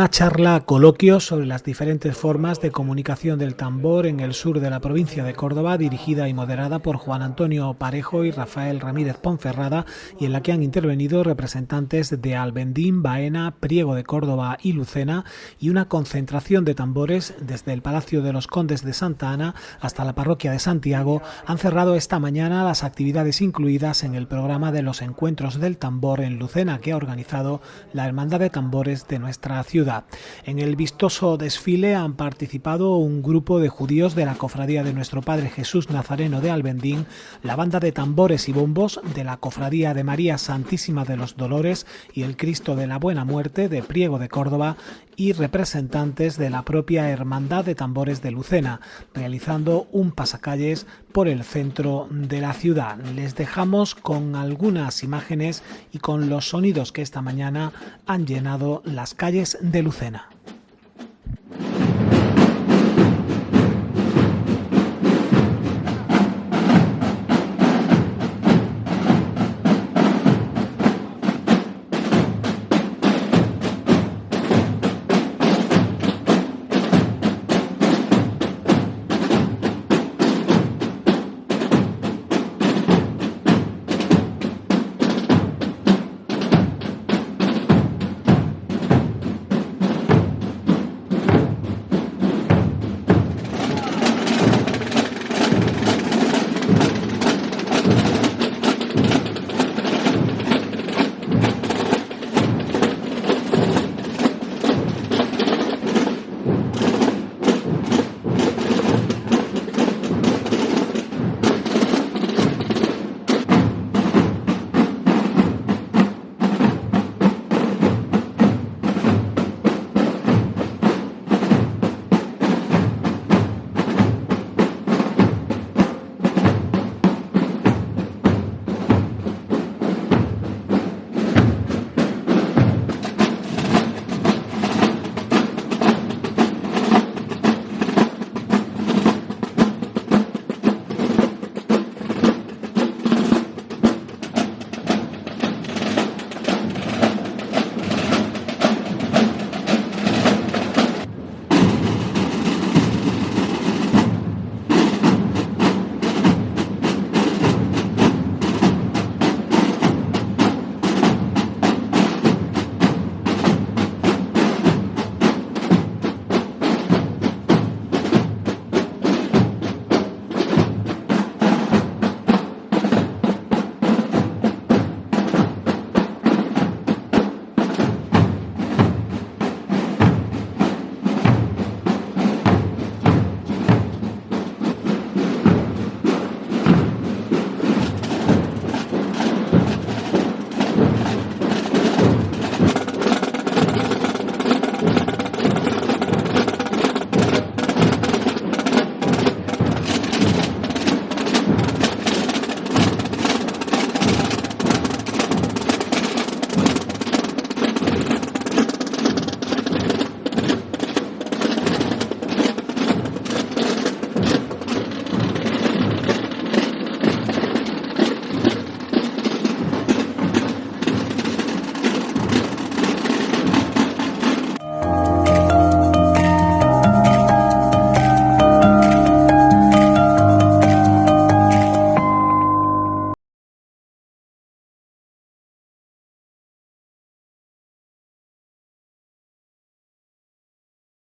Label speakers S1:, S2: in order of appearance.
S1: Una charla coloquio sobre las diferentes formas de comunicación del tambor en el sur de la provincia de Córdoba, dirigida y moderada por Juan Antonio Parejo y Rafael Ramírez Ponferrada, y en la que han intervenido representantes de Albendín, Baena, Priego de Córdoba y Lucena, y una concentración de tambores desde el Palacio de los Condes de Santa Ana hasta la parroquia de Santiago, han cerrado esta mañana las actividades incluidas en el programa de los Encuentros del Tambor en Lucena, que ha organizado la Hermandad de Tambores de nuestra ciudad. En el vistoso desfile han participado un grupo de judíos de la Cofradía de Nuestro Padre Jesús Nazareno de Albendín, la banda de tambores y bombos de la Cofradía de María Santísima de los Dolores y el Cristo de la Buena Muerte de Priego de Córdoba, y representantes de la propia Hermandad de Tambores de Lucena, realizando un pasacalles por el centro de la ciudad. Les dejamos con algunas imágenes y con los sonidos que esta mañana han llenado las calles de Lucena.